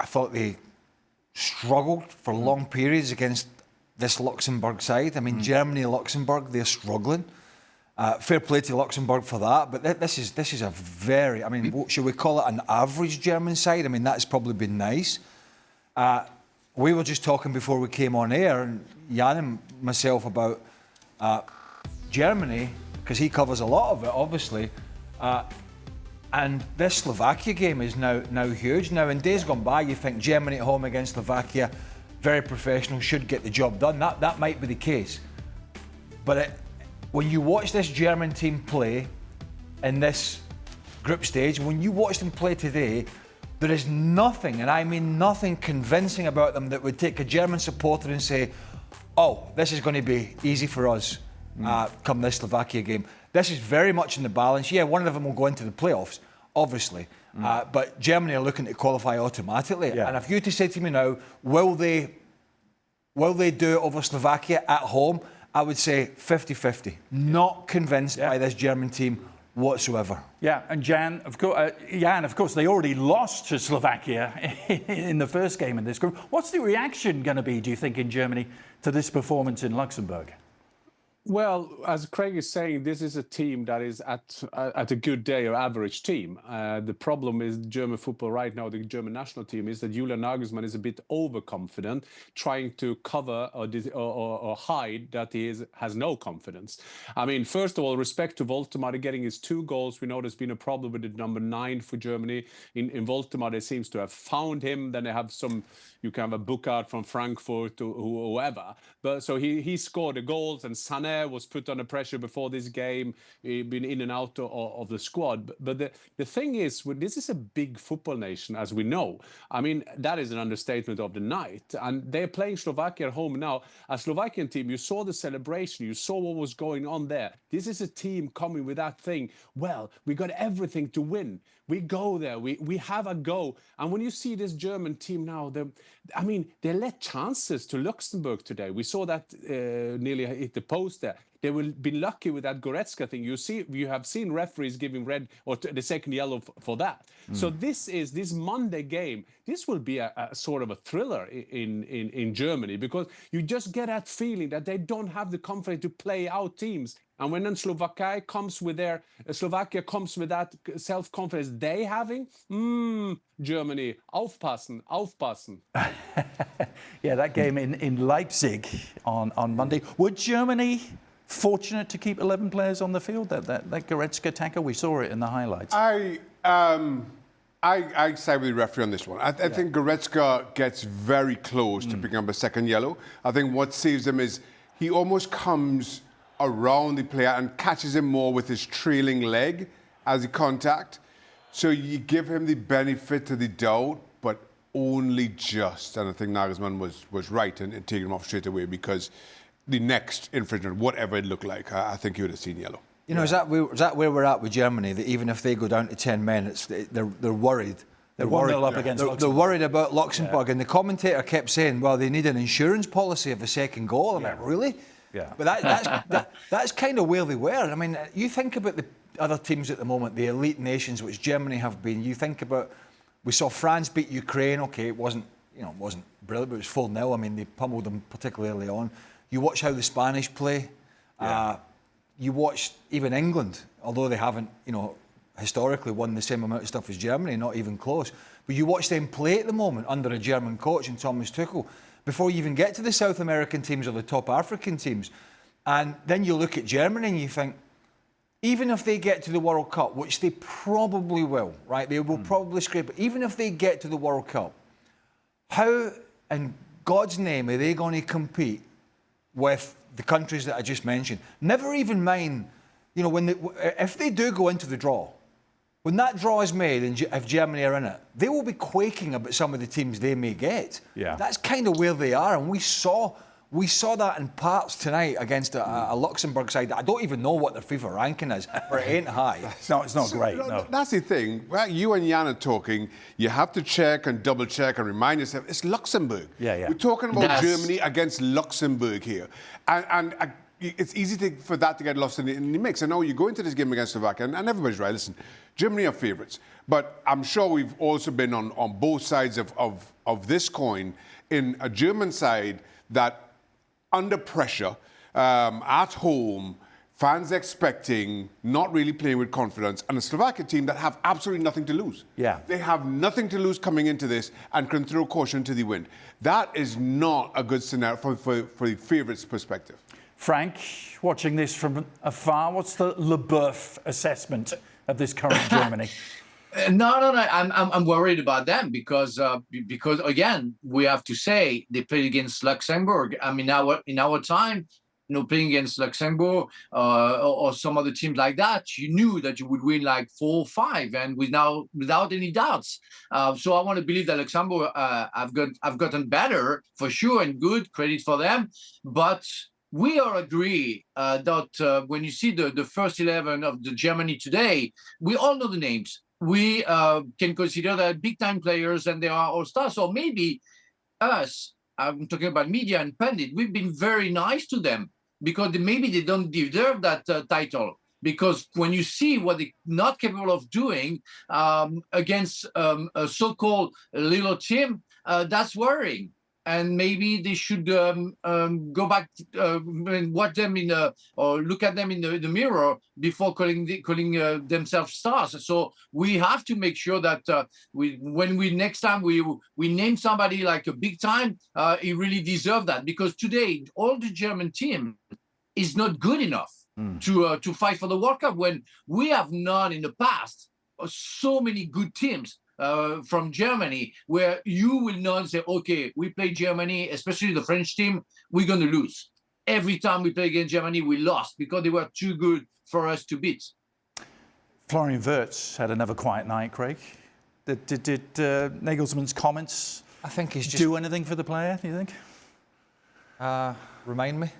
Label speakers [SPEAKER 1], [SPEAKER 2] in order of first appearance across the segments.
[SPEAKER 1] thought they struggled for long periods against this Luxembourg side. I mean, Germany, Luxembourg, they're struggling. Fair play to Luxembourg for that, but this is a very, I mean, should we call it an average German side? I mean, that's probably been nice. We were just talking before we came on air, and Jan and myself, about Germany, because he covers a lot of it, obviously. And this Slovakia game is now huge. Now, in days gone by, you think Germany at home against Slovakia, very professional, should get the job done. That might be the case. But when you watch this German team play in this group stage, when you watch them play today, there is nothing, and I mean nothing, convincing about them that would take a German supporter and say, oh, this is going to be easy for us come this Slovakia game. This is very much in the balance. Yeah, one of them will go into the playoffs, obviously. But Germany are looking to qualify automatically. Yeah. And if you were to say to me now, will they do it over Slovakia at home? I would say 50-50. Not convinced by this German team whatsoever.
[SPEAKER 2] Yeah, and Jan, of course, they already lost to Slovakia in the first game in this group. What's the reaction going to be, do you think, in Germany to this performance in Luxembourg?
[SPEAKER 3] Well, as Craig is saying, this is a team that is at a good day, or average team. The problem is German football right now, the German national team, is that Julian Nagelsmann is a bit overconfident, trying to cover or hide that he has no confidence. I mean, first of all, respect to Woltemade getting his 2 goals. We know there's been a problem with the number 9 for Germany. In Woltemade seems to have found him. Then they have you can have a book out from Frankfurt or whoever. But so he scored the goals, and Sané was put under pressure before this game. He'd been in and out of the squad. But the thing is, this is a big football nation, as we know. I mean, that is an understatement of the night. And they're playing Slovakia at home now. A Slovakian team, you saw the celebration. You saw what was going on there. This is a team coming with that thing. Well, we got everything to win. We go there. We have a go. And when you see this German team now, they let chances to Luxembourg today. We saw that nearly hit the post there. They will be lucky with that Goretzka thing. You have seen referees giving red or the second yellow for that. So this Monday game. This will be a sort of a thriller in Germany, because you just get that feeling that they don't have the confidence to play out teams. And when then Slovakia comes with that self-confidence they having, Germany, aufpassen.
[SPEAKER 2] Yeah, that game in Leipzig on Monday. Were Germany fortunate to keep 11 players on the field? That Goretzka tackle, we saw it in the highlights.
[SPEAKER 4] I side with the referee on this one. I think Goretzka gets very close to picking up a second yellow. I think what saves him is he almost comes around the player and catches him more with his trailing leg as a contact. So you give him the benefit of the doubt, but only just. And I think Nagelsmann was right in taking him off straight away, because the next infringement, whatever it looked like, I think he would have seen yellow.
[SPEAKER 1] You know, is that where we're at with Germany? That even if they go down to 10 men, they're worried.
[SPEAKER 2] They're 1-0 up against Luxembourg.
[SPEAKER 1] They're worried about Luxembourg, and the commentator kept saying, "Well, they need an insurance policy of a second goal." I'm like, really?
[SPEAKER 2] Yeah.
[SPEAKER 1] But that's kind of where they were. I mean, you think about the other teams at the moment, the elite nations, which Germany have been. You think about, we saw France beat Ukraine. Okay, it wasn't brilliant, but it was 4-0. I mean, they pummeled them particularly early on. You watch how the Spanish play.
[SPEAKER 2] Yeah.
[SPEAKER 1] You watch even England, although they haven't, historically won the same amount of stuff as Germany, not even close. But you watch them play at the moment under a German coach and Thomas Tuchel, before you even get to the South American teams or the top African teams. And then you look at Germany and you think, even if they get to the World Cup, which they probably will, right? They will probably scrape it. Even if they get to the World Cup, how in God's name are they going to compete with the countries that I just mentioned? Never even mind, if they do go into the draw, when that draw is made and if Germany are in it, they will be quaking about some of the teams they may get.
[SPEAKER 2] Yeah.
[SPEAKER 1] That's kind of where they are, and we saw that in parts tonight against a Luxembourg side that I don't even know what their FIFA ranking is, but it ain't high.
[SPEAKER 2] It's not great, no.
[SPEAKER 4] That's the thing. Right? You and Jan are talking, you have to check and double check and remind yourself, it's Luxembourg.
[SPEAKER 2] Yeah.
[SPEAKER 4] We're talking about Germany against Luxembourg here. And it's easy for that to get lost in the mix. I know you go into this game against Slovakia, and everybody's right. Listen, Germany are favourites. But I'm sure we've also been on both sides of this coin in a German side that under pressure, at home, fans expecting, not really playing with confidence, and a Slovakia team that have absolutely nothing to lose.
[SPEAKER 2] Yeah.
[SPEAKER 4] They have nothing to lose coming into this and can throw caution to the wind. That is not a good scenario for the favourites' perspective.
[SPEAKER 2] Frank, watching this from afar, what's the Leboeuf assessment of this current Germany?
[SPEAKER 5] No. I'm worried about them because again, we have to say they played against Luxembourg. I mean, in our time, playing against Luxembourg or some other teams like that, you knew that you would win like 4-5, and without any doubts. So I want to believe that Luxembourg have gotten better for sure, and good credit for them. But we all agree that when you see the first 11 of the Germany today, we all know the names. We can consider that big-time players, and they are all-stars. So maybe us, I'm talking about media and pundit, we've been very nice to them because maybe they don't deserve that title. Because when you see what they're not capable of doing against a so-called little team, that's worrying. And maybe they should go back and watch them or look at them in the mirror before calling themselves stars. So we have to make sure that when we next time we name somebody like a big time, he really deserves that, because today all the German team is not good enough to fight for the World Cup, when we have known in the past so many good teams. From Germany, where you will not say, okay, we play Germany, especially the French team, we're going to lose. Every time we play against Germany, we lost because they were too good for us to beat.
[SPEAKER 2] Florian Wirtz had another quiet night, Craig. Did Nagelsmann's comments do anything for the player, do you think?
[SPEAKER 1] Remind me?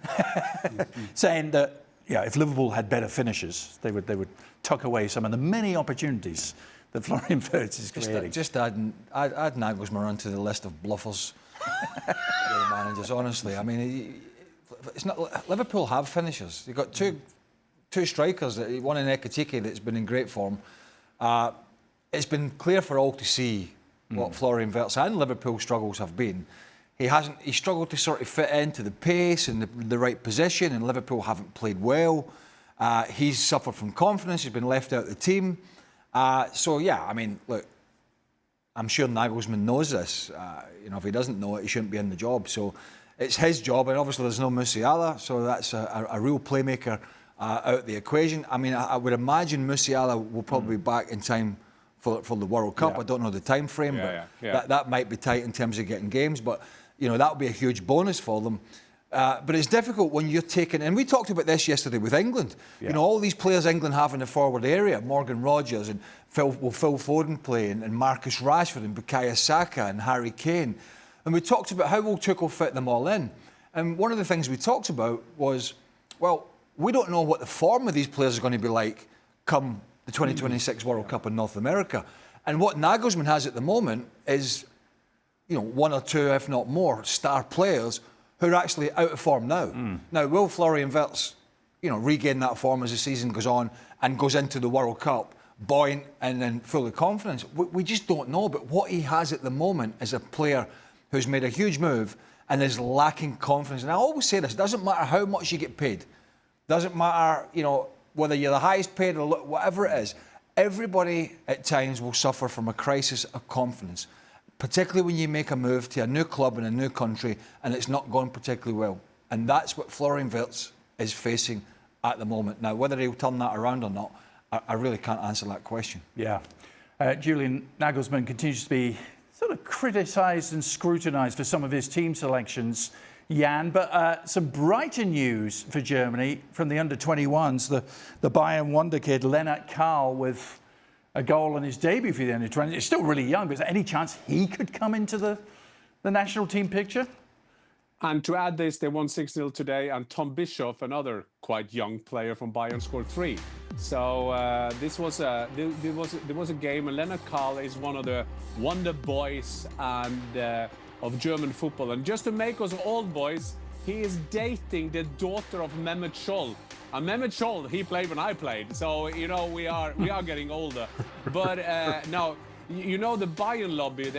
[SPEAKER 2] Saying that, if Liverpool had better finishes, they would tuck away some of the many opportunities that Florian Wirtz is creating.
[SPEAKER 1] Just add Nagelsmann onto the list of bluffers. Managers, honestly. I mean, it's not. Liverpool have finishers. You've got two strikers. One in Ekitike that's been in great form. It's been clear for all to see what Florian Wirtz and Liverpool's struggles have been. He struggled to sort of fit into the pace and the right position, and Liverpool haven't played well. He's suffered from confidence. He's been left out of the team. So, I mean, look, I'm sure Nagelsmann knows this. If he doesn't know it, he shouldn't be in the job. So it's his job, and obviously there's no Musiala, so that's a real playmaker out of the equation. I mean, I would imagine Musiala will probably be back in time for the World Cup. I don't know the time frame, but that might be tight in terms of getting games. But, that would be a huge bonus for them. But it's difficult when you're taking, and we talked about this yesterday with England. All these players England have in the forward area, Morgan Rogers and Phil Foden play, and Marcus Rashford and Bukayo Saka and Harry Kane. And we talked about how will Tuchel fit them all in. And one of the things we talked about was, well, we don't know what the form of these players are going to be like come the 2026 World Cup in North America. And what Nagelsmann has at the moment is, one or two, if not more, star players who are actually out of form now. Now, will Florian Wirtz, regain that form as the season goes on and goes into the World Cup buoyant and then full of confidence? We just don't know. But what he has at the moment is a player who's made a huge move and is lacking confidence. And I always say this, it doesn't matter how much you get paid. Doesn't matter, whether you're the highest paid or whatever it is. Everybody at times will suffer from a crisis of confidence, particularly when you make a move to a new club in a new country and it's not going particularly well. And that's what Florian Wirtz is facing at the moment. Now, whether he'll turn that around or not, I really can't answer that question.
[SPEAKER 2] Yeah. Julian Nagelsmann continues to be sort of criticised and scrutinised for some of his team selections, Jan. But some brighter news for Germany from the under-21s. The Bayern wonder kid, Lennart Karl, with a goal on his debut for the under-20s. He's still really young, but is there any chance he could come into the national team picture?
[SPEAKER 3] And to add this, they won 6-0 today, and Tom Bischoff, another quite young player from Bayern, scored 3. So there was a game, and Lennart Karl is one of the wonder boys and of German football. And just to make us old boys, he is dating the daughter of Mehmet Scholl. And Mehmet Scholl, he played when I played, so you know we are getting older. But now, you know, the Bayern lobby,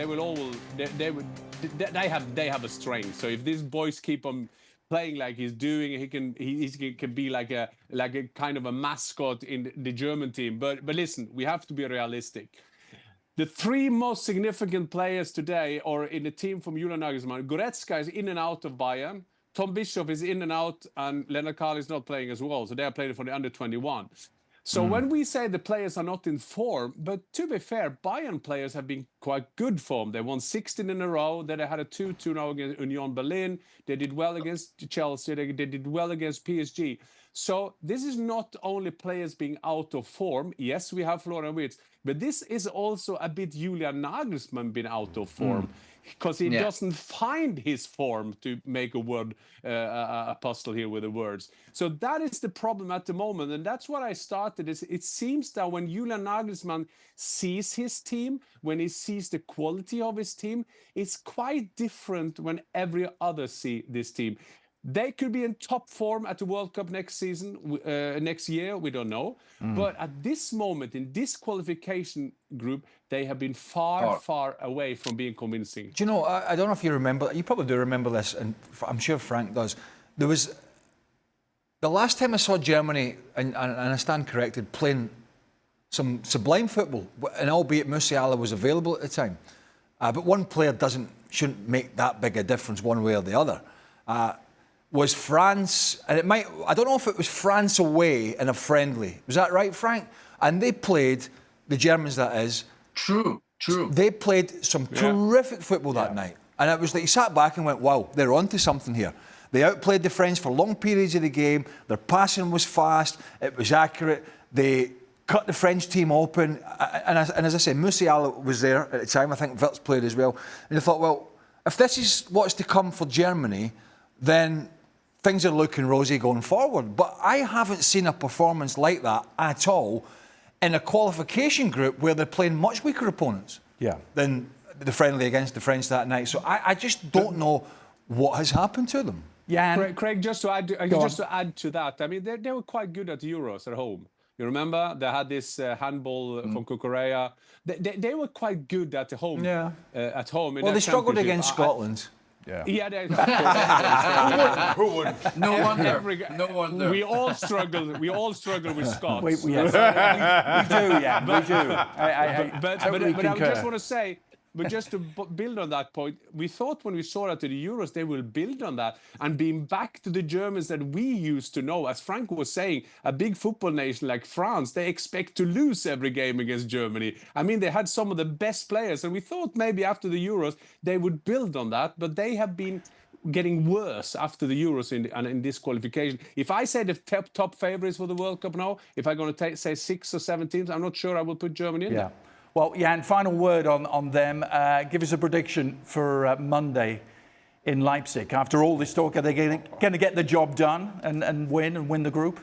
[SPEAKER 3] they have a strength. So if these boys keep on playing like he's doing, he can be like a kind of a mascot in the German team. But listen, we have to be realistic. The three most significant players today are in the team from Julian Nagelsmann. Goretzka is in and out of Bayern. Tom Bischoff is in and out, and Lennart Karl is not playing as well. So they are playing for the under-21. So when we say the players are not in form, but to be fair, Bayern players have been quite good form. They won 16 in a row. Then they had a 2-2 now against Union Berlin. They did well against Chelsea. They did well against PSG. So this is not only players being out of form. Yes, we have Florian Wirtz, but this is also a bit Julian Nagelsmann being out of form. Because he doesn't find his form, to make a word apostle here with the words. So that is the problem at the moment, and that's what I started. Is it seems that when Julian Nagelsmann sees his team, when he sees the quality of his team, it's quite different when every other see this team. They could be in top form at the World Cup next season, next year, we don't know. But at this moment, in this qualification group, they have been far away from being convincing.
[SPEAKER 1] Do you know, I don't know if you remember, you probably do remember this, and I'm sure Frank does. There was, the last time I saw Germany, and I stand corrected, playing some sublime football, and albeit Musiala was available at the time. But one player shouldn't make that big a difference one way or the other. Was France, and I don't know if it was France away in a friendly. Was that right, Frank? And they played, the Germans that is.
[SPEAKER 5] True.
[SPEAKER 1] They played some terrific football that night. And it was like you sat back and went, wow, they're onto something here. They outplayed the French for long periods of the game. Their passing was fast. It was accurate. They cut the French team open. And as I said, Musiala was there at the time. I think Wirtz played as well. And I thought, well, if this is what's to come for Germany, then things are looking rosy going forward. But I haven't seen a performance like that at all in a qualification group where they're playing much weaker opponents than the friendly against the French that night. So I just don't know what has happened to them.
[SPEAKER 3] Yeah, Craig, just to add to that, I mean, they were quite good at the Euros at home. You remember they had this handball from Kukureya. They were quite good at home. At home.
[SPEAKER 1] Well, they struggled against Scotland.
[SPEAKER 3] Who wouldn't?
[SPEAKER 5] No wonder.
[SPEAKER 3] We all struggle with Scots.
[SPEAKER 2] We do, yeah, we do.
[SPEAKER 3] But I just want to say, but just to build on that point, we thought when we saw that to the Euros, they will build on that and being back to the Germans that we used to know. As Frank was saying, a big football nation like France, they expect to lose every game against Germany. I mean, they had some of the best players, and we thought maybe after the Euros they would build on that, but they have been getting worse after the Euros in this qualification. If I say the top favourites for the World Cup now, if I'm going to say 6 or 7 teams, I'm not sure I will put Germany in there.
[SPEAKER 2] Well, Jan, final word on them. Give us a prediction for Monday in Leipzig. After all this talk, are they going to get the job done and win the group?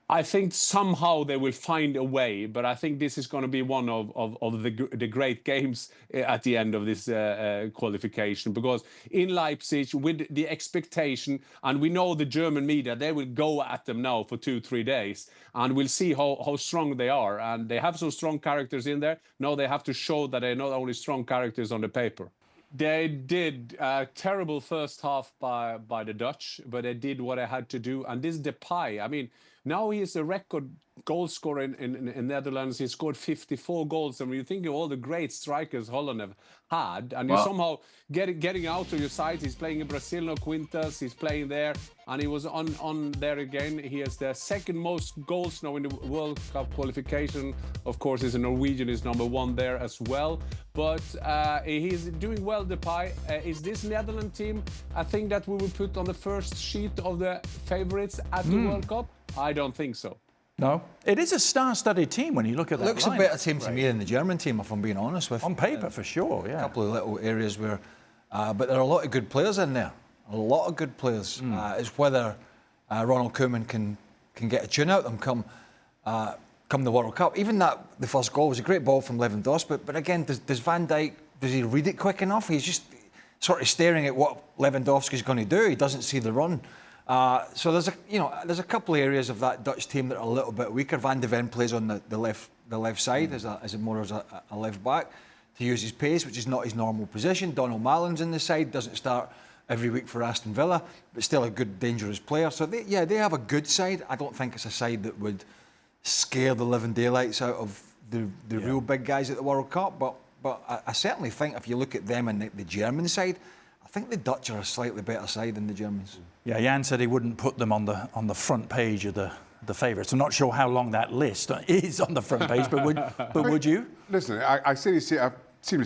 [SPEAKER 3] I think somehow they will find a way, but I think this is going to be one of the great games at the end of this qualification, because in Leipzig, with the expectation, and we know the German media, they will go at them now for 2-3 days, and we'll see how strong they are. And they have some strong characters in there. Now they have to show that they're not only strong characters on the paper. They did a terrible first half by the Dutch, but they did what they had to do. And this Depay, I mean, now he is a record goal scorer in Netherlands. He scored 54 goals. And when you think of all the great strikers Holland have had, and you somehow getting out of your sight, he's playing in Brazil, no Quintas, he's playing there, and he was on there again. He has the second most goals now in the World Cup qualification. Of course, he's a Norwegian, is number 1 there as well. But he's doing well, Depay. Is this Netherlands team a thing that we will put on the first sheet of the favourites at the World Cup? I don't think so.
[SPEAKER 2] No. It is a star-studded team when you look at that.
[SPEAKER 1] Looks a better team to me than the German team, if I'm being honest with you.
[SPEAKER 2] On paper, for sure, yeah.
[SPEAKER 1] A couple of little areas where... but there are a lot of good players in there. A lot of good players. It's whether Ronald Koeman can get a tune out of them come the World Cup. Even the first goal was a great ball from Lewandowski, but again, does Van Dijk, does he read it quick enough? He's just sort of staring at what Lewandowski's going to do. He doesn't see the run. So there's a couple of areas of that Dutch team that are a little bit weaker. Van de Ven plays on the left side as a left back to use his pace, which is not his normal position. Donald Mallin's in the side, doesn't start every week for Aston Villa, but still a good, dangerous player. So they have a good side. I don't think it's a side that would scare the living daylights out of the real big guys at the World Cup. But I certainly think if you look at them and the German side, I think the Dutch are a slightly better side than the Germans.
[SPEAKER 2] Yeah, Jan said he wouldn't put them on the front page of the favourites. I'm not sure how long that list is on the front page, but would you?
[SPEAKER 4] Listen, I've seen to say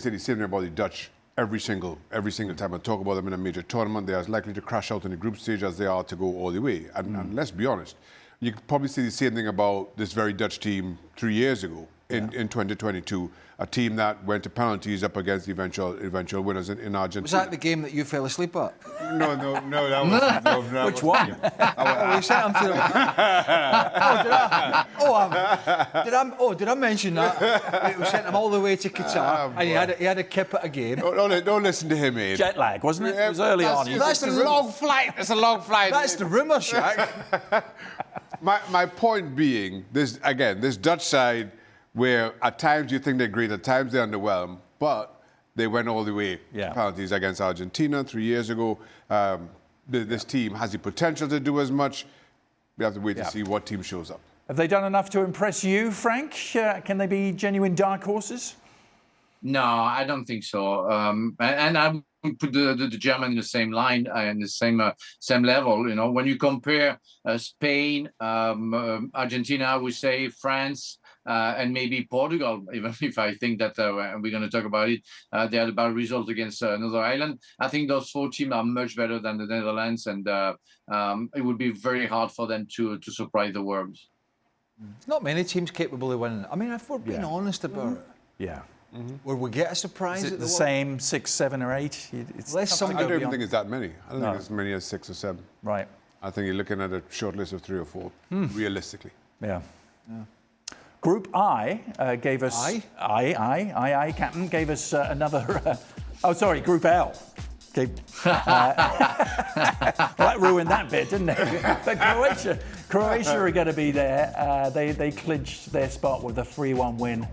[SPEAKER 4] the same thing about the Dutch every single time I talk about them in a major tournament. They are as likely to crash out in the group stage as they are to go all the way. And let's be honest, you could probably say the same thing about this very Dutch team 3 years ago in 2022. A team that went to penalties up against the eventual winners in Argentina.
[SPEAKER 1] Was that the game that you fell asleep at?
[SPEAKER 4] No, that wasn't. No,
[SPEAKER 2] Which one?
[SPEAKER 1] You sent him to did I mention that? We sent him all the way to Qatar, and he had a kip at a game.
[SPEAKER 4] Don't listen to him, Abe.
[SPEAKER 2] Jet lag, wasn't it? It was early on.
[SPEAKER 4] That's a long flight. It's a long flight.
[SPEAKER 1] That's the rumour, Shaq.
[SPEAKER 4] My point being, this Dutch side, where at times you think they're great, at times they're underwhelmed, but they went all the way to penalties against Argentina 3 years ago. This team has the potential to do as much. We have to wait to see what team shows up.
[SPEAKER 2] Have they done enough to impress you, Frank? Can they be genuine dark horses?
[SPEAKER 5] No, I don't think so. And I would put the German in the same line and the same level. You know, when you compare Spain, Argentina, I would say France. And maybe Portugal, even if I think that we're going to talk about it, they had a bad result against Northern Ireland. I think those 4 teams are much better than the Netherlands, and it would be very hard for them to surprise the world.
[SPEAKER 1] There's not many teams capable of winning. I mean, if we're being honest about it.
[SPEAKER 2] Yeah.
[SPEAKER 1] Will we get a surprise?
[SPEAKER 2] Is it the same 6, 7, or 8?
[SPEAKER 4] I don't even think it's that many. I don't think it's as many as 6 or 7.
[SPEAKER 2] Right.
[SPEAKER 4] I think you're looking at a short list of 3 or 4, realistically.
[SPEAKER 2] Yeah. Group I gave us... I, Captain, gave us another... Group L. That ruined that bit, didn't it? But Croatia are going to be there. They clinched their spot with a 3-1 win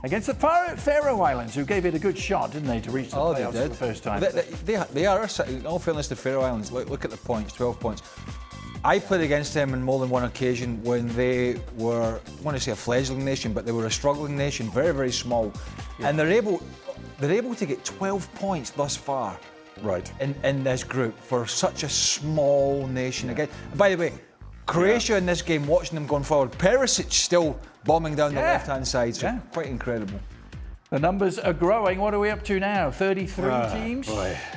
[SPEAKER 2] against the Faroe Islands, who gave it a good shot, didn't they, to reach the playoffs for the first time?
[SPEAKER 1] They are, in all fairness, the Faroe Islands. Look at the points, 12 points. I played against them on more than one occasion when they were, I want to say a fledgling nation, but they were a struggling nation, very, very small. Yeah. And they're able to get 12 points thus far.
[SPEAKER 2] Right.
[SPEAKER 1] In this group for such a small nation. Again, by the way, Croatia in this game, watching them going forward, Perisic still bombing down the left-hand side, so quite incredible.
[SPEAKER 2] The numbers are growing. What are we up to now? 33 teams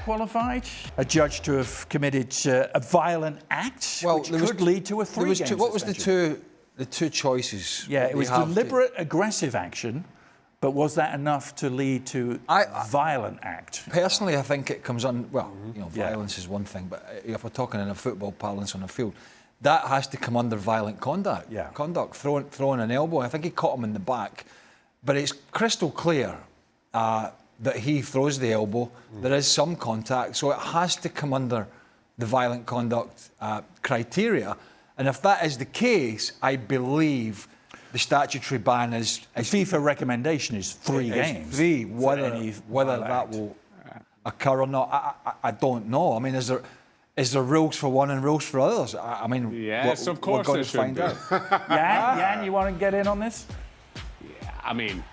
[SPEAKER 2] qualified. Adjudged to have committed a violent act, which could lead to a 3-game suspension.
[SPEAKER 1] What was the two choices?
[SPEAKER 2] Yeah, it was deliberate aggressive action, but was that enough to lead to a violent act?
[SPEAKER 1] Personally, I think it comes on. Well, violence is one thing, but if we're talking in a football parlance on a field, that has to come under violent conduct.
[SPEAKER 2] Yeah.
[SPEAKER 1] Throwing an elbow. I think he caught him in the back. But it's crystal clear that he throws the elbow. There is some contact, so it has to come under the violent conduct criteria. And if that is the case, I believe the statutory ban is...
[SPEAKER 2] The FIFA recommendation is 3 games.
[SPEAKER 1] 3, whether that will occur or not, I don't know. I mean, is there rules for one and rules for others? I mean,
[SPEAKER 3] yes, of course
[SPEAKER 1] we're going
[SPEAKER 3] there
[SPEAKER 1] to
[SPEAKER 3] should
[SPEAKER 1] find
[SPEAKER 3] be.
[SPEAKER 1] out.
[SPEAKER 2] Jan, you want to get in on this?
[SPEAKER 3] I mean,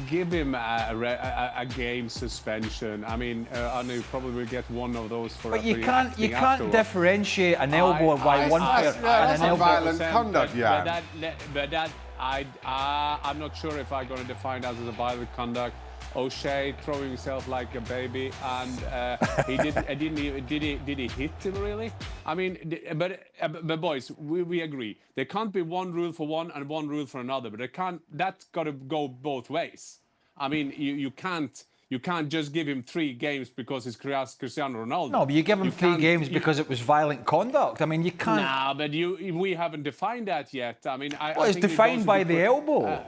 [SPEAKER 3] give him a game suspension. I mean, and he'll probably get one of those for.
[SPEAKER 1] But you can't differentiate an elbow by one player and an elbow.
[SPEAKER 4] Violent conduct,
[SPEAKER 3] I'm not sure if I'm going to define that as a violent conduct. O'Shea throwing himself like a baby, and he did he hit him really? I mean, but boys, we agree there can't be one rule for one and one rule for another, but that's got to go both ways. I mean, you can't just give him 3 games because it's Cristiano Ronaldo.
[SPEAKER 1] No, but you give him 3 games because it was violent conduct. I mean, you can't.
[SPEAKER 3] Nah, but we haven't defined that yet. I mean,
[SPEAKER 1] it's defined by the elbow.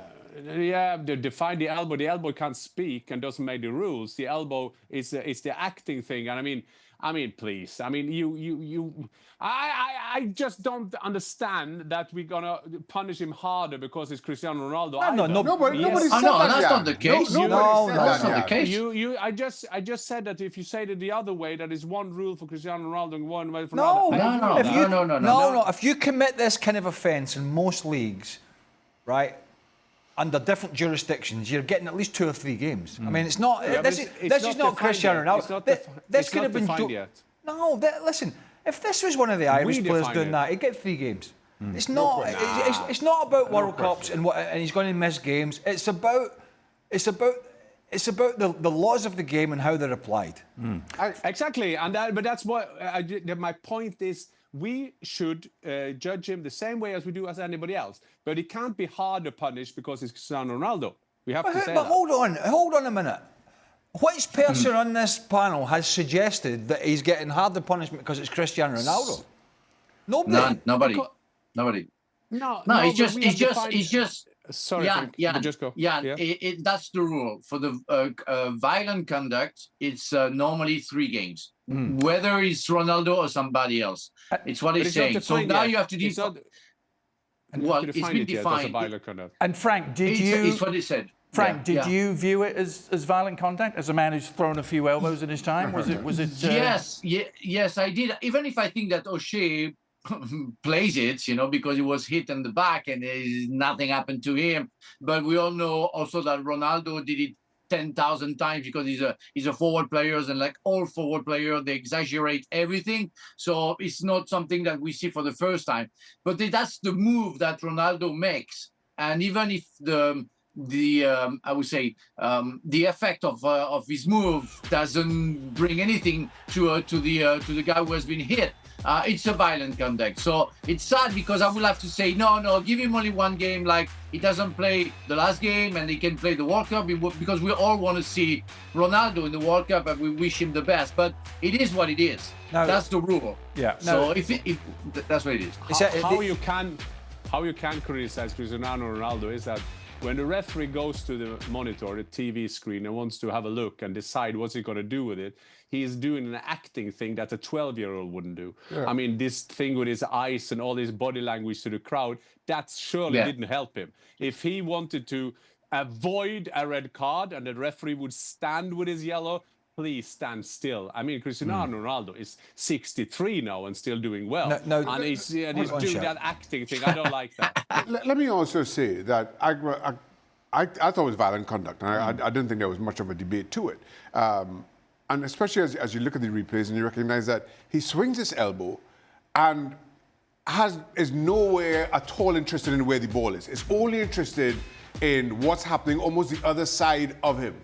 [SPEAKER 3] Yeah, they define the elbow. The elbow can't speak and doesn't make the rules. The elbow is the acting thing. And I mean, please. I mean, I just don't understand that we're gonna punish him harder because it's Cristiano Ronaldo.
[SPEAKER 4] Nobody
[SPEAKER 5] Oh,
[SPEAKER 4] said
[SPEAKER 5] no,
[SPEAKER 4] that.
[SPEAKER 5] that's
[SPEAKER 4] Jan.
[SPEAKER 5] not the case.
[SPEAKER 4] Nobody said
[SPEAKER 5] that's
[SPEAKER 4] that,
[SPEAKER 5] not the
[SPEAKER 4] Jan.
[SPEAKER 5] case.
[SPEAKER 3] I just said that if you say it the other way, that is one rule for Cristiano Ronaldo and one way for
[SPEAKER 1] No,
[SPEAKER 3] Ronaldo.
[SPEAKER 5] No.
[SPEAKER 1] If you commit this kind of offence in most leagues, right, under different jurisdictions, you're getting at least 2 or 3 games. I mean, it's not.
[SPEAKER 3] Yeah,
[SPEAKER 1] this is not Cristiano Ronaldo. This could have been. No, listen. If this was one of the Irish players doing that, he'd get 3 games. It's not. It's not about World Cups and he's going to miss games. It's about the laws of the game and how they're applied.
[SPEAKER 3] Exactly, but that's what my point is. We should judge him the same way as we do as anybody else, but he can't be harder punished because it's Cristiano Ronaldo. We have to say that.
[SPEAKER 1] But hold on a minute. Which person on this panel has suggested that he's getting harder punishment because it's Cristiano Ronaldo? Nobody.
[SPEAKER 5] Nobody.
[SPEAKER 3] No,
[SPEAKER 5] he's just.
[SPEAKER 3] Sorry, just go.
[SPEAKER 5] That's the rule for the violent conduct. It's normally 3 games, whether it's Ronaldo or somebody else. It's what he's saying. So now you have to define. Well, it's been defined.
[SPEAKER 2] And Frank,
[SPEAKER 5] It's what he said.
[SPEAKER 2] Frank, did you view it as violent contact, as a man who's thrown a few elbows in his time? Was it?
[SPEAKER 5] Yes, I did. Even if I think that O'Shea plays it, because he was hit in the back and nothing happened to him. But we all know also that Ronaldo did it 10,000 times because he's a forward player, and like all forward players, they exaggerate everything. So it's not something that we see for the first time. But that's the move that Ronaldo makes, and even if I would say the effect of his move doesn't bring anything to the guy who has been hit. It's a violent conduct. So it's sad because I will have to say, no, give him only 1 game. Like, he doesn't play the last game and he can play the World Cup because we all want to see Ronaldo in the World Cup and we wish him the best. But it is what it is. No, that's the rule.
[SPEAKER 2] Yeah.
[SPEAKER 5] So if that's what it is.
[SPEAKER 3] How you can criticize Cristiano Ronaldo is that when the referee goes to the monitor, the TV screen, and wants to have a look and decide what's he going to do with it, he's doing an acting thing that a 12-year-old wouldn't do. Yeah. I mean, this thing with his eyes and all his body language to the crowd, that surely didn't help him. If he wanted to avoid a red card and the referee would stand with his yellow, please stand still. I mean, Cristiano Ronaldo is 63 now and still doing well. And he's doing that acting thing. I don't like that.
[SPEAKER 4] Let me also say that I thought it was violent conduct, and I didn't think there was much of a debate to it. And especially as you look at the replays and you recognize that he swings his elbow and is nowhere at all interested in where the ball is. It's only interested in what's happening almost the other side of him.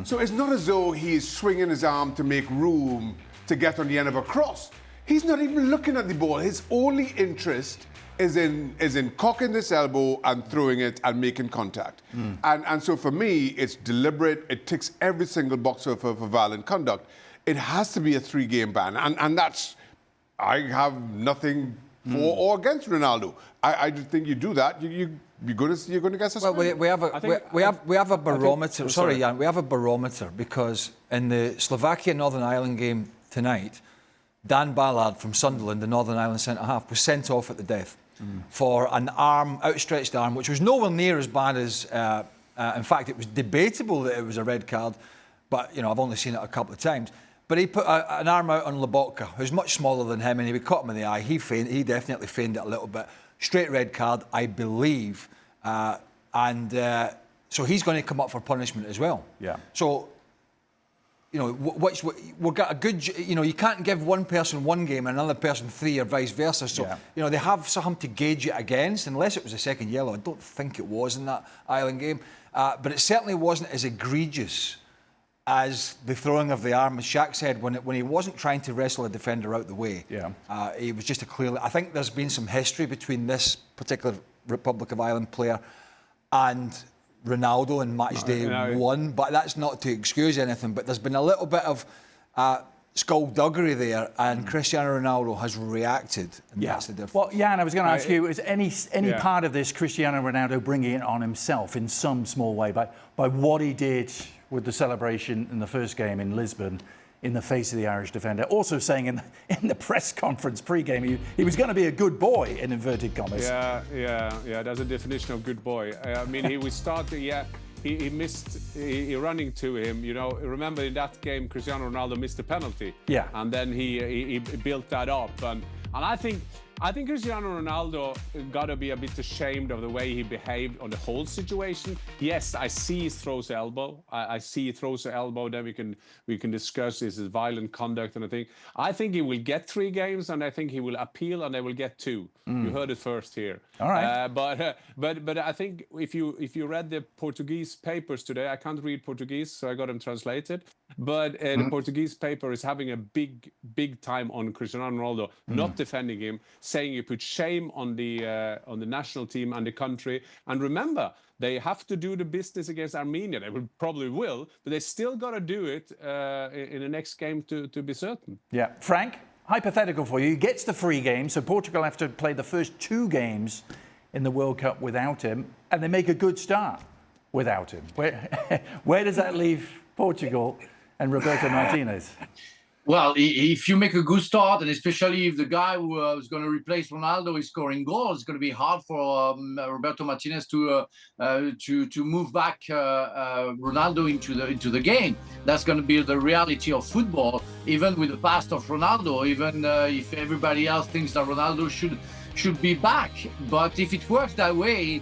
[SPEAKER 4] So it's not as though he is swinging his arm to make room to get on the end of a cross. He's not even looking at the ball. His only interest is in cocking this elbow and throwing it and making contact. And so for me, it's deliberate. It ticks every single box for violent conduct. It has to be a 3-game ban. And that's, I have nothing for or against Ronaldo. I just think you do that, you're going to get suspended.
[SPEAKER 1] Well, we have a barometer. Sorry, Jan, we have a barometer because in the Slovakia-Northern Ireland game tonight, Dan Ballard from Sunderland, the Northern Ireland centre-half, was sent off at the death for an outstretched arm, which was nowhere near as bad as... in fact, it was debatable that it was a red card, but, I've only seen it a couple of times. But he put an arm out on Leboeuf, who's much smaller than him, and he caught him in the eye. He definitely feigned it a little bit. Straight red card, I believe. So he's going to come up for punishment as well.
[SPEAKER 2] Yeah.
[SPEAKER 1] So, we've got a good... you can't give one person 1 game and another person 3 or vice versa. So, they have something to gauge it against, unless it was a second yellow. I don't think it was in that Ireland game. But it certainly wasn't as egregious as the throwing of the arm, as Shaq said, when he wasn't trying to wrestle a defender out the way. He was just I think there's been some history between this particular Republic of Ireland player and Ronaldo in match day 1, but that's not to excuse anything. But there's been a little bit of skullduggery there, and Cristiano Ronaldo has reacted. And that's the difference.
[SPEAKER 2] Well, Jan, I was going to ask you, is any
[SPEAKER 3] Yeah.
[SPEAKER 2] part of this Cristiano Ronaldo bringing it on himself in some small way by what he did with the celebration in the first game in Lisbon in the face of the Irish defender? Also saying in the press conference pre-game he was going to be a good boy, in inverted commas.
[SPEAKER 3] Yeah. That's a definition of good boy. I mean, he was starting. Yeah, he missed. He running to him. You know, remember in that game, Cristiano Ronaldo missed a penalty.
[SPEAKER 2] Yeah.
[SPEAKER 3] And then he built that up, and I think Cristiano Ronaldo got to be a bit ashamed of the way he behaved on the whole situation. Yes, I see he throws the elbow. I see he throws the elbow. Then we can discuss his violent conduct and I think. I think he will get 3 games, and I think he will appeal, and they will get 2. You heard it first here.
[SPEAKER 2] All right.
[SPEAKER 3] But I think if you read the Portuguese papers today, I can't read Portuguese, so I got them translated. But the Portuguese paper is having a big time on Cristiano Ronaldo, not defending him, saying you put shame on the national team and the country. And remember, they have to do the business against Armenia. They probably will, but they still got to do it in the next game to be certain.
[SPEAKER 2] Yeah. Frank, hypothetical for you. He gets the 3 games, so Portugal have to play the first 2 games in the World Cup without him, and they make a good start without him. Where does that leave Portugal and Roberto Martinez?
[SPEAKER 5] Well, if you make a good start, and especially if the guy who is going to replace Ronaldo is scoring goals, it's going to be hard for Roberto Martinez to move back Ronaldo into the game. That's going to be the reality of football. Even with the past of Ronaldo, even if everybody else thinks that Ronaldo should be back, but if it works that way,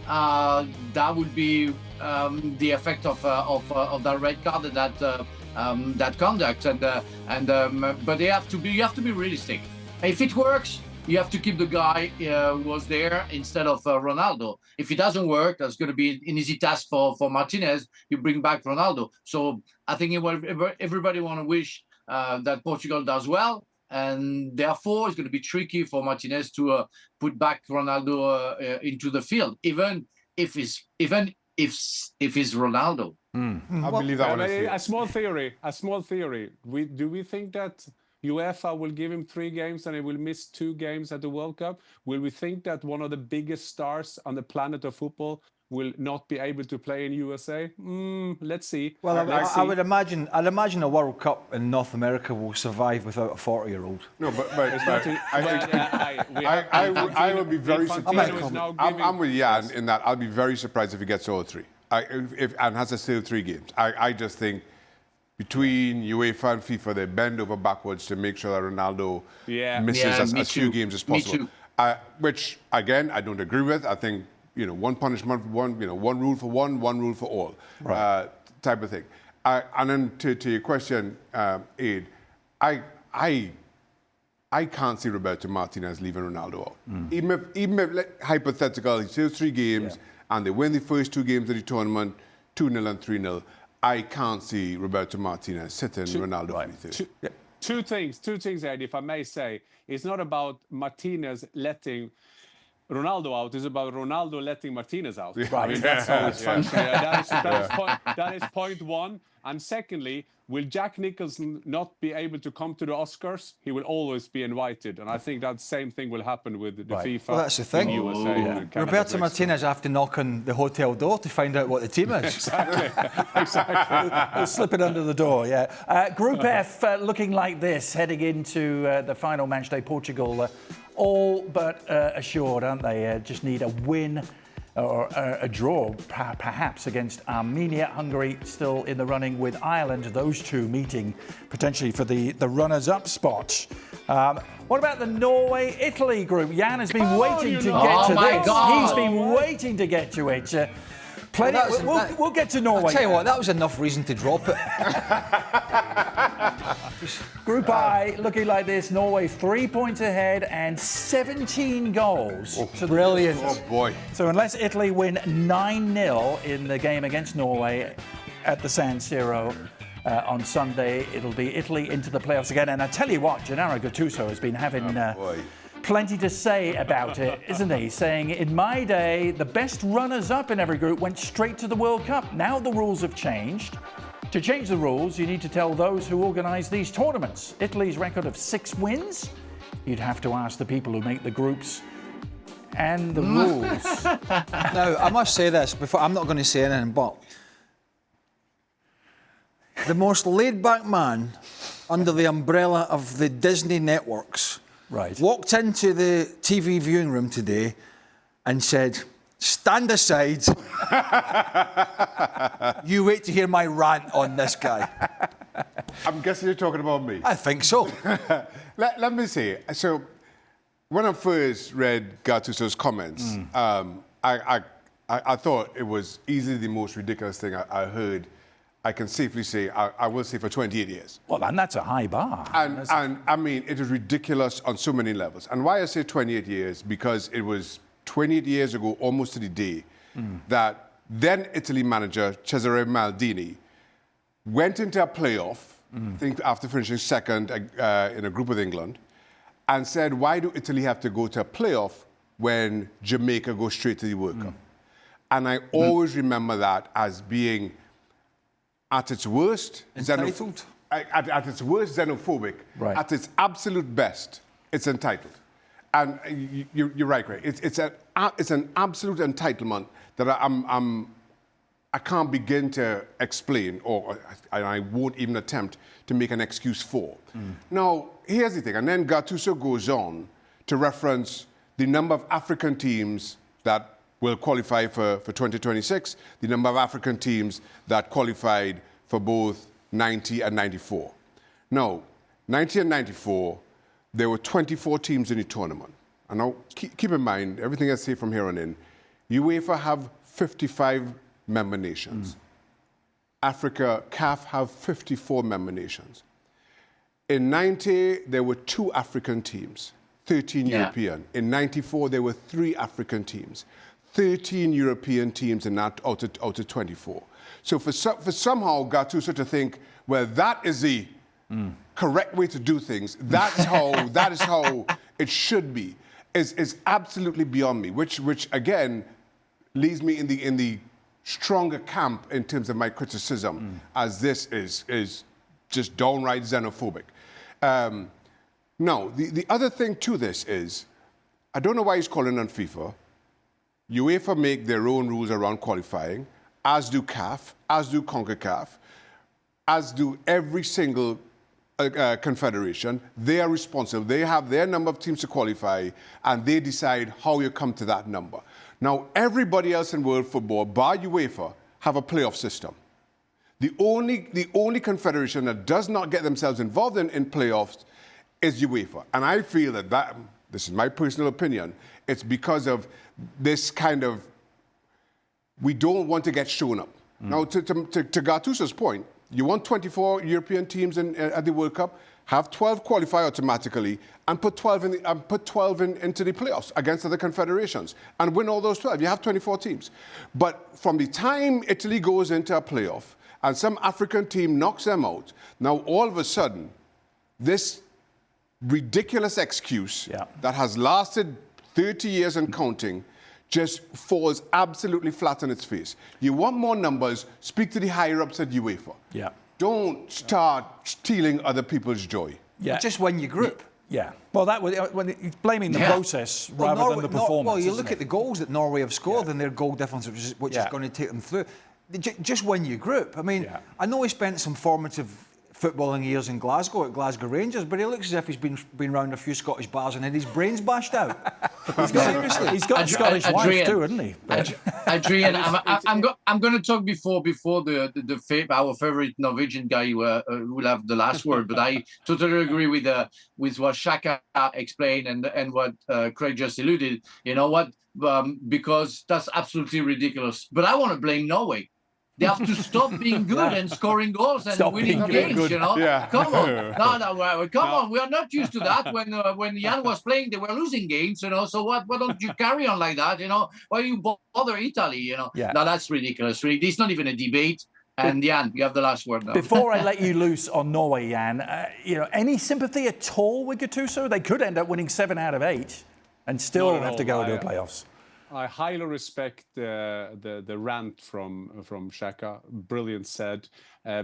[SPEAKER 5] that would be the effect of that red card, that conduct, but you have to be realistic. If it works, you have to keep the guy who was there instead of Ronaldo. If it doesn't work, that's going to be an easy task for Martinez. You bring back Ronaldo. So I think everybody want to wish that Portugal does well, and therefore it's going to be tricky for Martinez to put back Ronaldo into the field, even if it's Ronaldo.
[SPEAKER 4] I believe that one.
[SPEAKER 3] A small theory. Do we think that UEFA will give him 3 games and he will miss 2 games at the World Cup? Will we think that one of the biggest stars on the planet of football will not be able to play in USA? Let's see.
[SPEAKER 1] Well,
[SPEAKER 3] Let's
[SPEAKER 1] I
[SPEAKER 3] see.
[SPEAKER 1] would imagine. I'd imagine a World Cup in North America will survive without a 40-year-old.
[SPEAKER 4] No, but
[SPEAKER 3] I
[SPEAKER 4] I will be very surprised.
[SPEAKER 3] Infantino is
[SPEAKER 4] I'm with Jan in that I'll be very surprised if he gets all 3. And has to still 3 games. I just think between UEFA and FIFA, they bend over backwards to make sure that Ronaldo misses as few games as possible. Which again, I don't agree with. I think one punishment for one, one rule for one rule for all, type of thing. And then to your question, Aid, I can't see Roberto Martinez leaving Ronaldo out. Even if hypothetical, he still 3 games. And they win the first 2 games of the tournament, 2-0 and 3-0. I can't see Roberto Martinez sitting Ronaldo for anything.
[SPEAKER 3] Two things, Ed, if I may say. It's not about Martinez letting Ronaldo out. It's about Ronaldo letting Martinez out.
[SPEAKER 2] Right.
[SPEAKER 3] I mean, that's how it's functioning. That is point 1. And secondly, will Jack Nicholson not be able to come to the Oscars? He will always be invited. And I think that same thing will happen with the FIFA.
[SPEAKER 1] Well, that's the thing.
[SPEAKER 3] USA.
[SPEAKER 1] Roberto Martinez have to knock on the hotel door to find out what the team is.
[SPEAKER 3] Exactly.
[SPEAKER 2] We'll slip it under the door, yeah. Group F looking like this, heading into the final match day. Portugal all but assured, aren't they? Just need a win or a draw, perhaps, against Armenia. Hungary still in the running with Ireland. Those 2 meeting potentially for the runners-up spot. What about the Norway-Italy group? Jan has been waiting to get to this.
[SPEAKER 5] God.
[SPEAKER 2] He's been waiting to get to it. We'll get to Norway.
[SPEAKER 1] I'll tell you what, that was enough reason to drop it.
[SPEAKER 2] Group I looking like this. Norway 3 points ahead and 17 goals.
[SPEAKER 1] Brilliant.
[SPEAKER 4] Oh boy.
[SPEAKER 2] So unless Italy win 9-0 in the game against Norway at the San Siro on Sunday, it'll be Italy into the playoffs again. And I tell you what, Gennaro Gattuso has been having plenty to say about it, isn't he? Saying, in my day, the best runners-up in every group went straight to the World Cup. Now the rules have changed. To change the rules, you need to tell those who organise these tournaments. Italy's record of 6 wins? You'd have to ask the people who make the groups and the rules.
[SPEAKER 1] Now, I must say this before, I'm not going to say anything, but the most laid-back man under the umbrella of the Disney networks walked into the TV viewing room today and said, "Stand aside. You wait to hear my rant on this guy."
[SPEAKER 4] I'm guessing you're talking about me.
[SPEAKER 1] I think so.
[SPEAKER 4] Let me say, so when I first read Gattuso's comments, I thought it was easily the most ridiculous thing I heard. I can safely say, I will say, for 28 years.
[SPEAKER 2] Well, and that's a high bar.
[SPEAKER 4] And I mean, it is ridiculous on so many levels. And why I say 28 years, because it was 28 years ago, almost to the day, that then Italy manager Cesare Maldini went into a playoff, I think after finishing second in a group with England, and said, why do Italy have to go to a playoff when Jamaica goes straight to the World Cup? And I always remember that as being, at its worst,
[SPEAKER 1] entitled.
[SPEAKER 4] At its worst, xenophobic.
[SPEAKER 2] Right.
[SPEAKER 4] At its absolute best, it's entitled. And you're right, Craig. It's an absolute entitlement that I can't begin to explain, and I won't even attempt to make an excuse for. Now, here's the thing. And then Gattuso goes on to reference the number of African teams that will qualify for 2026, the number of African teams that qualified for both 90 and 94. Now, 90 and 94, there were 24 teams in the tournament. And now, keep in mind, everything I say from here on in, UEFA have 55 member nations. Africa, CAF have 54 member nations. In 90, there were 2 African teams, 13 European. In 94, there were 3 African teams, 13 European teams in that out of 24. So for somehow Gattuso to think, well, that is the correct way to do things, that is how it should be, is absolutely beyond me, which again leaves me in the stronger camp in terms of my criticism, as this is just downright xenophobic. Now, the other thing to this is, I don't know why he's calling on FIFA. UEFA make their own rules around qualifying, as do CAF, as do CONCACAF, as do every single confederation. They are responsible. They have their number of teams to qualify, and they decide how you come to that number. Now, everybody else in world football, bar UEFA, have a playoff system. The only confederation that does not get themselves involved in playoffs is UEFA. And I feel that, this is my personal opinion, it's because of this kind of, we don't want to get shown up. Now, to Gattuso's point, you want 24 European teams at the World Cup, have 12 qualify automatically, and put 12 into the playoffs against other confederations, and win all those 12. You have 24 teams. But from the time Italy goes into a playoff, and some African team knocks them out, now all of a sudden, this ridiculous excuse that has lasted 30 years and counting just falls absolutely flat on its face. You want more numbers, speak to the higher-ups at UEFA. Don't start stealing other people's joy.
[SPEAKER 1] Just win your group.
[SPEAKER 2] Well, that was when he's blaming the process rather than the performance.
[SPEAKER 1] Well, you look at the goals that Norway have scored and their goal difference, which is going to take them through. Just win your group. I mean, I know he spent some formative footballing years in Glasgow at Glasgow Rangers, but he looks as if he's been round a few Scottish bars and had his brains bashed out. Seriously,
[SPEAKER 2] he's got a Scottish wife too, hasn't he?
[SPEAKER 5] Adrian, I'm going to talk before our favorite Norwegian guy will have the last word, but I totally agree with what Shaka explained and what Craig just alluded. You know what? Because that's absolutely ridiculous. But I want to blame Norway. They have to stop being good and scoring goals and winning games, you know? Come on. Come on. We are not used to that. When Jan was playing, they were losing games, you know? So why don't you carry on like that, you know? Why you bother Italy, you know? No, that's ridiculous. It's not even a debate. And Jan, you have the last word now.
[SPEAKER 2] Before I let you loose on Norway, Jan, any sympathy at all with Gattuso? They could end up winning 7 out of 8 and still have to go to the playoffs.
[SPEAKER 3] I highly respect the rant from Shaka. Brilliant said,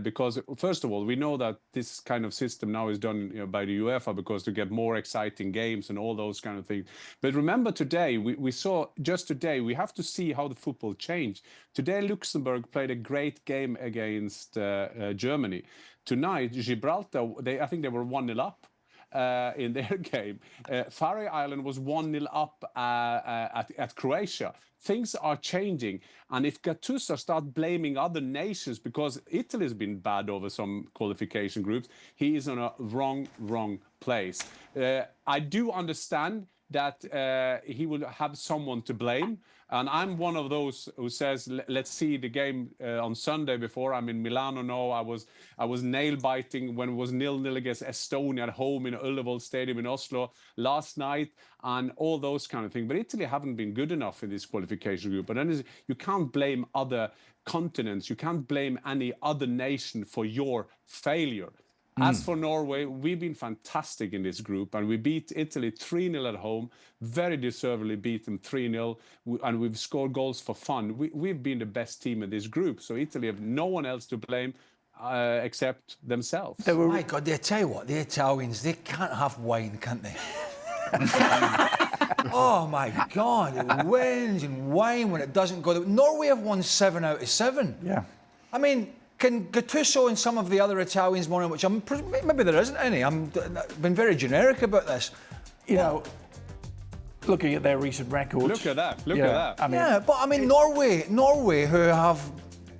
[SPEAKER 3] because first of all, we know that this kind of system now is done by the UEFA because to get more exciting games and all those kind of things. But remember today, we saw just today, we have to see how the football changed. Today, Luxembourg played a great game against Germany. Tonight, Gibraltar, I think they were 1-0 up. In their game. Faroe Island was 1-0 up at Croatia. Things are changing. And if Gattuso starts blaming other nations, because Italy's been bad over some qualification groups, he is on a wrong place. I do understand that he will have someone to blame. And I'm one of those who says, let's see the game on Sunday before. I'm in Milano now. I was nail biting when it was 0-0 against Estonia at home in Ullevål Stadium in Oslo last night, and all those kind of things. But Italy haven't been good enough in this qualification group. But then you can't blame other continents. You can't blame any other nation for your failure. As for Norway, we've been fantastic in this group, and we beat Italy 3-0 at home, very deservedly beat them 3-0, and we've scored goals for fun. We've been the best team in this group, so Italy have no one else to blame except themselves.
[SPEAKER 1] My God, I tell you what, the Italians, they can't have wine, can't they? Oh my God, it wins and wine when it doesn't go. Norway have won 7 out of 7.
[SPEAKER 2] Yeah.
[SPEAKER 1] I mean, can Gattuso and some of the other Italians, one of which maybe there isn't any, I've been very generic about this.
[SPEAKER 2] You know, looking at their recent record.
[SPEAKER 3] Look at that. Look at that.
[SPEAKER 2] I mean,
[SPEAKER 1] Yeah, but I mean, Norway, who have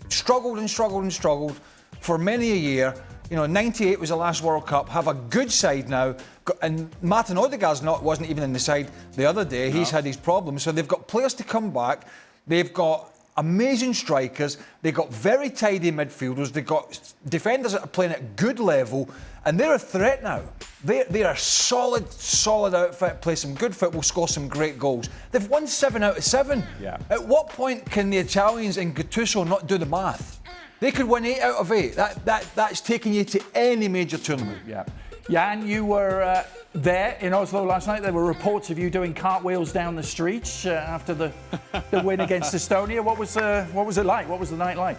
[SPEAKER 1] struggled for many a year. You know, 98 was the last World Cup. Have a good side now, and Martin Odegaard's wasn't even in the side the other day. No. He's had his problems, so they've got players to come back. They've got amazing strikers. They've got very tidy midfielders. They've got defenders that are playing at good level, and they're a threat now. They are solid outfit, play some good football, score some great goals. They've won 7 out of 7.
[SPEAKER 2] Yeah.
[SPEAKER 1] At what point can the Italians and Gattuso not do the math? They could win 8 out of 8. That's taking you to any major tournament.
[SPEAKER 2] Yeah. Jan, you were there in Oslo last night. There were reports of you doing cartwheels down the streets after the win against Estonia. What was it like? What was the night like?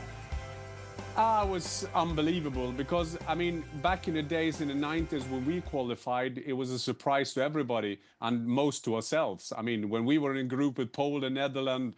[SPEAKER 3] It was unbelievable because, I mean, back in the days in the 90s when we qualified, it was a surprise to everybody and most to ourselves. I mean, when we were in a group with Poland, Netherlands,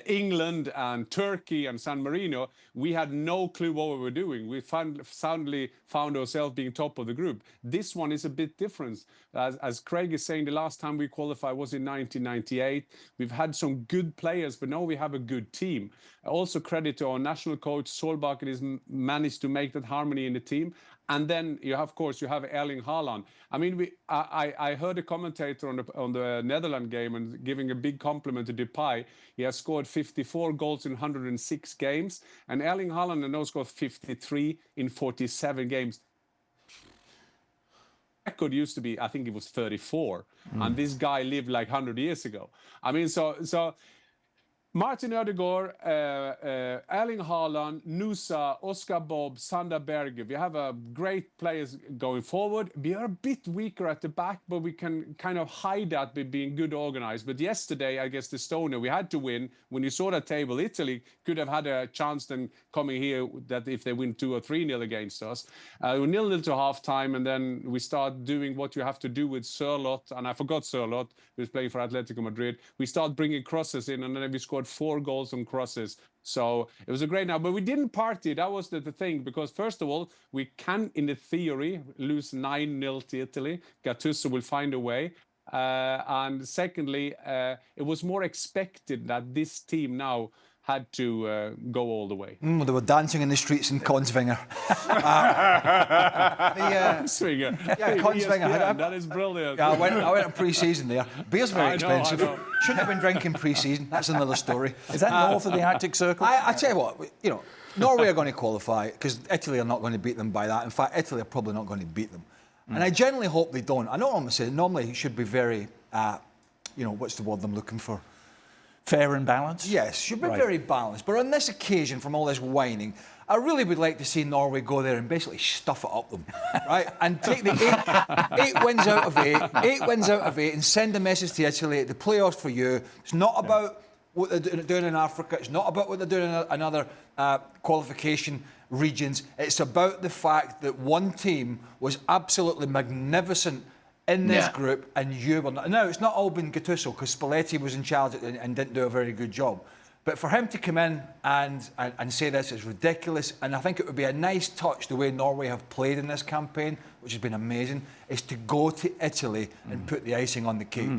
[SPEAKER 3] England and Turkey and San Marino, we had no clue what we were doing. We suddenly found ourselves being top of the group. This one is a bit different. As Craig is saying, the last time we qualified was in 1998. We've had some good players, but now we have a good team. Also credit to our national coach, Solbakken, has managed to make that harmony in the team. And then you have Erling Haaland. I mean, I heard a commentator on the Netherlands game and giving a big compliment to Depay. He has scored 54 goals in 106 games, and Erling Haaland has now scored 53 in 47 games. Record used to be, I think it was 34, and this guy lived like 100 years ago. I mean, so. Martin Ødegaard, Erling Haaland, Nusa, Oscar Bob, Sander Berge. We have great players going forward. We are a bit weaker at the back, but we can kind of hide that by being good organized. But yesterday, against Estonia, we had to win. When you saw that table, Italy could have had a chance then coming here that if they win 2 or 3-0 against us. We 0-0 to half-time, and then we start doing what you have to do with Sørloth. And I forgot Sørloth, who's playing for Atletico Madrid. We start bringing crosses in, and then we scored 4 goals on crosses. So it was a great night, but we didn't party. That was the thing, because first of all, we can, in the theory, lose 9-0 to Italy. Gattuso will find a way. And secondly, it was more expected that this team now had to go all the way.
[SPEAKER 1] They were dancing in the streets in Kongsvinger.
[SPEAKER 3] Kongsvinger.
[SPEAKER 1] Yeah, Kongsvinger.
[SPEAKER 3] That is brilliant.
[SPEAKER 1] Yeah, I went on pre-season there. Beer's very expensive. Shouldn't have been drinking pre-season. That's another story.
[SPEAKER 2] Is that north of the Arctic Circle?
[SPEAKER 1] I tell you what, you know, Norway are going to qualify because Italy are not going to beat them by that. In fact, Italy are probably not going to beat them. And I generally hope they don't. I know what I'm saying. Normally it should be very, what's the word I'm looking for?
[SPEAKER 2] Fair and balanced?
[SPEAKER 1] Yes, should be very balanced. But on this occasion, from all this whining, I really would like to see Norway go there and basically stuff it up them, right? And take the 8 wins out of 8 and send a message to Italy, the playoffs for you. It's not about what they're doing in Africa. It's not about what they're doing in other qualification regions. It's about the fact that one team was absolutely magnificent in this group and you were not. Now, it's not all been Gattuso because Spalletti was in charge and didn't do a very good job. But for him to come in and say this is ridiculous, and I think it would be a nice touch the way Norway have played in this campaign, which has been amazing, is to go to Italy and put the icing on the cake.